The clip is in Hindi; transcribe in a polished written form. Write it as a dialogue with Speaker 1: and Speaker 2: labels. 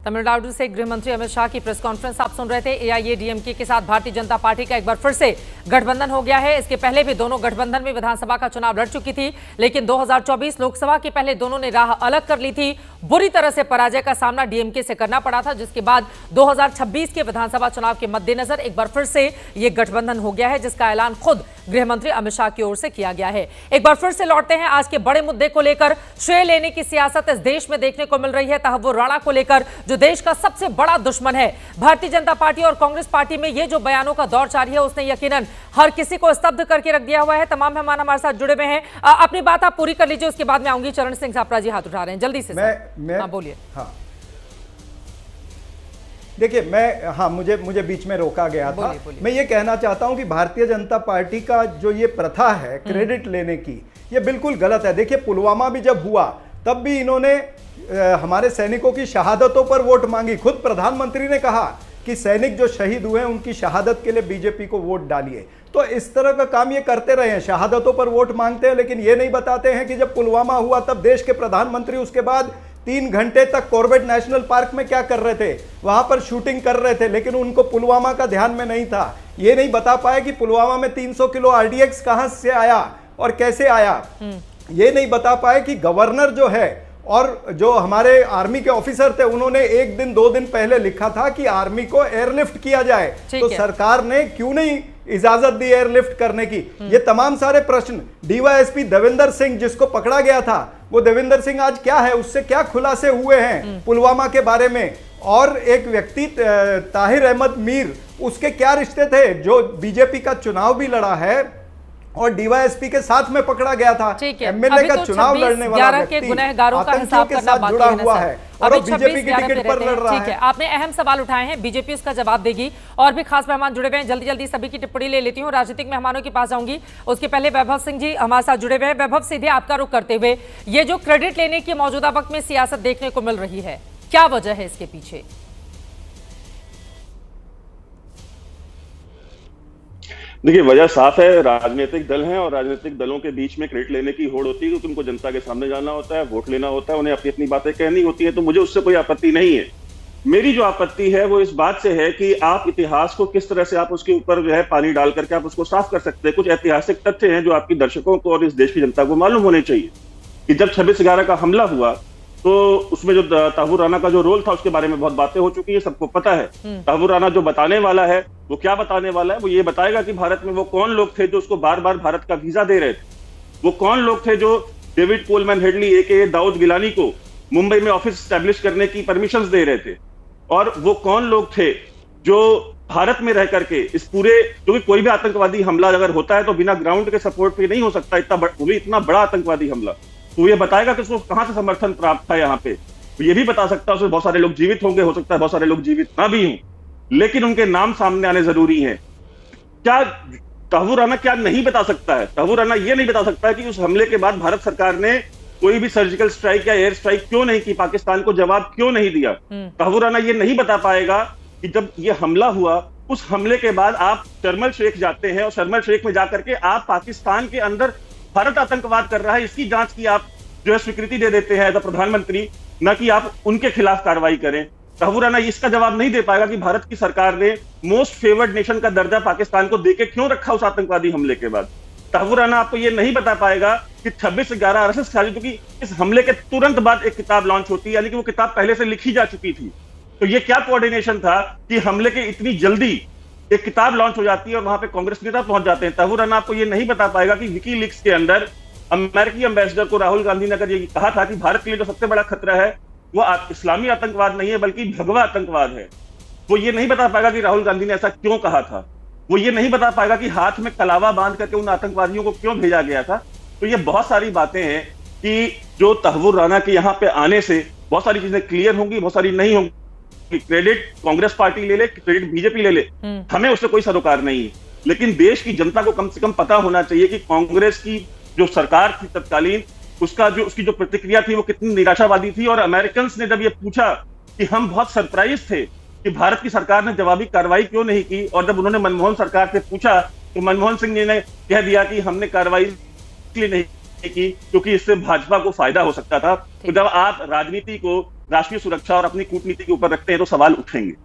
Speaker 1: तमिलनाडु से गृह मंत्री अमित शाह की प्रेस कॉन्फ्रेंस आप सुन रहे थे। एआईएडीएमके के साथ भारतीय जनता पार्टी का एक बार फिर से गठबंधन हो गया है। इसके पहले भी दोनों गठबंधन में विधानसभा का चुनाव लड़ चुकी थी, लेकिन 2024 लोकसभा के पहले दोनों ने राह अलग कर ली थी। बुरी तरह से पराजय का सामना डीएमके से करना पड़ा था, जिसके बाद 2026 के विधानसभा चुनाव के मद्देनजर एक बार फिर से ये गठबंधन हो गया है, जिसका ऐलान खुद गृह मंत्री अमित शाह की ओर से किया गया है। एक बार फिर से लौटते हैं आज के बड़े मुद्दे को लेकर। श्रेय लेने की सियासत इस देश में देखने को मिल रही है। तहव्वुर राणा को लेकर, जो देश का सबसे बड़ा दुश्मन है, भारतीय जनता पार्टी और कांग्रेस पार्टी में ये जो बयानों का दौर जारी है, उसने यकीनन हर किसी को स्तब्ध करके रख दिया हुआ है। तमाम मेहमान हमारे साथ जुड़े हुए हैं। अपनी बात आप पूरी कर लीजिए, उसके बाद मैं आऊंगी। चरण सिंह सापरा जी हाथ उठा रहे हैं, जल्दी से।
Speaker 2: मैं
Speaker 1: बोलिए।
Speaker 2: हाँ, देखिए, मुझे बीच में रोका गया था।
Speaker 1: बोलिए। मैं
Speaker 2: ये कहना चाहता हूं कि भारतीय जनता पार्टी का जो ये प्रथा है क्रेडिट लेने की, ये बिल्कुल गलत है। देखिए, पुलवामा भी जब हुआ तब भी इन्होंने हमारे सैनिकों की शहादतों पर वोट मांगी। खुद प्रधानमंत्री ने कहा कि सैनिक जो शहीद हुए हैं उनकी शहादत के लिए बीजेपी को वोट डालिए। तो इस तरह का काम ये करते रहे हैं, शहादतों पर वोट मांगते हैं, लेकिन ये नहीं बताते हैं कि जब पुलवामा हुआ तब देश के प्रधानमंत्री उसके बाद 3 घंटे तक कॉर्बेट नेशनल पार्क में क्या कर रहे थे, वहां पर शूटिंग कर रहे थे, लेकिन उनको पुलवामा का ध्यान में नहीं था। ये नहीं बता पाए कि पुलवामा में 300 किलो आरडीएक्स कहां से आया और कैसे आया। ये नहीं बता पाए कि गवर्नर जो है और जो हमारे आर्मी के ऑफिसर थे, उन्होंने 1 दिन 2 दिन पहले लिखा था कि आर्मी को एयरलिफ्ट किया जाए, तो सरकार ने क्यों नहीं इजाजत दी एयरलिफ्ट करने की। ये तमाम सारे प्रश्न। डीवाईएसपी देवेंद्र सिंह जिसको पकड़ा गया था, वो देवेंद्र सिंह आज क्या है, उससे क्या खुलासे हुए हैं पुलवामा के बारे में। और एक व्यक्ति ताहिर अहमद मीर, उसके क्या रिश्ते थे, जो बीजेपी का चुनाव भी लड़ा है और डीवाईएसपी के साथ में पकड़ा गया था। एमएलए का चुनाव लड़ने वाला व्यक्ति आतंकियों के साथ जुड़ा हुआ है और अब बीजेपी की टिकट पर लड़ रहा है।
Speaker 1: आपने अहम सवाल उठाए हैं, बीजेपी उसका जवाब देगी। और भी खास मेहमान जुड़े हुए हैं, जल्दी जल्दी सभी की टिप्पणी ले लेती हूँ। राजनीतिक मेहमानों के पास जाऊंगी, उसके पहले वैभव सिंह जी हमारे साथ जुड़े हुए हैं। वैभव, सीधे आपका रुख करते हुए, ये जो क्रेडिट लेने की मौजूदा वक्त में सियासत देखने को मिल रही है, क्या वजह है इसके पीछे?
Speaker 3: देखिए, वजह साफ है। राजनीतिक दल हैं और राजनीतिक दलों के बीच में क्रेडिट लेने की होड़ होती है, क्योंकि उनको जनता के सामने जाना होता है, वोट लेना होता है, उन्हें अपनी अपनी बातें कहनी होती है। तो मुझे उससे कोई आपत्ति नहीं है। मेरी जो आपत्ति है वो इस बात से है कि आप इतिहास को किस तरह से आप उसके ऊपर जो है पानी डाल करके आप उसको साफ कर सकते हैं। कुछ ऐतिहासिक तथ्य हैं जो आपकी दर्शकों को और इस देश की जनता को मालूम होने चाहिए कि जब 26/11 का हमला हुआ तो उसमें जो तहव्वुर राणा का जो रोल था उसके बारे में बहुत बातें हो चुकी है, सबको पता है। तहव्वुर राणा जो बताने वाला है वो क्या बताने वाला है, वो ये बताएगा कि भारत में वो कौन लोग थे जो उसको बार बार भारत का वीजा दे रहे थे, वो कौन लोग थे जो डेविड कोलमैन हेडली एके दाऊद गिलानी को मुंबई में ऑफिस स्टैब्लिश करने की परमिशंस दे रहे थे, और वो कौन लोग थे जो भारत में रह करके इस पूरे, क्योंकि कोई भी आतंकवादी हमला अगर होता है तो बिना ग्राउंड के सपोर्ट पे नहीं हो सकता, इतना बड़ा आतंकवादी हमला। तो ये बताएगा कि उसको कहां से समर्थन प्राप्त था यहाँ पे। तो ये भी बता सकता है उसमें बहुत सारे लोग जीवित होंगे, हो सकता है बहुत सारे लोग जीवित ना भी हों, लेकिन उनके नाम सामने आने जरूरी है। क्या तहव्वुर राणा क्या नहीं बता सकता है? तहव्वुर राणा ये नहीं बता सकता है कि उस हमले के बाद भारत सरकार ने कोई भी सर्जिकल स्ट्राइक या एयर स्ट्राइक क्यों नहीं की, पाकिस्तान को जवाब क्यों नहीं दिया। तहव्वुर राणा ये नहीं बता पाएगा कि जब ये हमला हुआ, उस हमले के बाद आप शर्म एल शेख जाते हैं और शर्म एल शेख में जाकर के आप पाकिस्तान के अंदर भारत आतंकवाद कर रहा है, इसकी जांच की आप जो है स्वीकृति दे देते हैं एज अ प्रधानमंत्री, न कि आप उनके खिलाफ कार्रवाई करें। तहव्वुर राणा इसका जवाब नहीं दे पाएगा कि भारत की सरकार ने मोस्ट फेवर्ड नेशन का दर्जा पाकिस्तान को देके क्यों रखा उस आतंकवादी हमले के बाद। तहव्वुर राणा आपको ये नहीं बता पाएगा कि 26/11 आरएसएस खाली, क्योंकि इस हमले के तुरंत बाद एक किताब लॉन्च होती है, यानी कि वो किताब पहले से लिखी जा चुकी थी। तो ये क्या कोऑर्डिनेशन था कि हमले के इतनी जल्दी एक किताब लॉन्च हो जाती है और वहां पे कांग्रेस नेता पहुंच जाते हैं। तहव्वुर राणा आपको ये नहीं बता पाएगा कि विकीलीक्स के अंदर अमेरिकी एम्बेसडर को राहुल गांधी ने अगर ये कहा था कि भारत के लिए जो सबसे बड़ा खतरा है वो इस्लामी आतंकवाद नहीं है बल्कि भगवा आतंकवाद है, वो ये नहीं बता पाएगा कि राहुल गांधी ने ऐसा क्यों कहा था। वो ये नहीं बता पाएगा कि हाथ में कलावा बांध करके उन आतंकवादियों को क्यों भेजा गया था। तो ये बहुत सारी बातें हैं कि जो तहव्वुर राणा के यहाँ पे आने से बहुत सारी चीजें क्लियर होंगी, बहुत सारी नहीं होंगी। क्रेडिट कांग्रेस पार्टी ले ले, क्रेडिट बीजेपी ले ले, हमें उससे कोई सरोकार नहीं है, लेकिन देश की जनता को कम से कम पता होना चाहिए कि कांग्रेस की जो सरकार थी तत्कालीन, उसकी जो प्रतिक्रिया थी वो कितनी निराशावादी थी। और अमेरिकन ने जब ये पूछा कि हम बहुत सरप्राइज थे कि भारत की सरकार ने जवाबी कार्रवाई क्यों नहीं की, और जब उन्होंने मनमोहन सरकार से पूछा तो मनमोहन सिंह जी ने कह दिया कि हमने कार्रवाई इसलिए नहीं की क्योंकि इससे भाजपा को फायदा हो सकता था। तो जब आप राजनीति को राष्ट्रीय सुरक्षा और अपनी कूटनीति के ऊपर रखते हैं तो सवाल उठेंगे।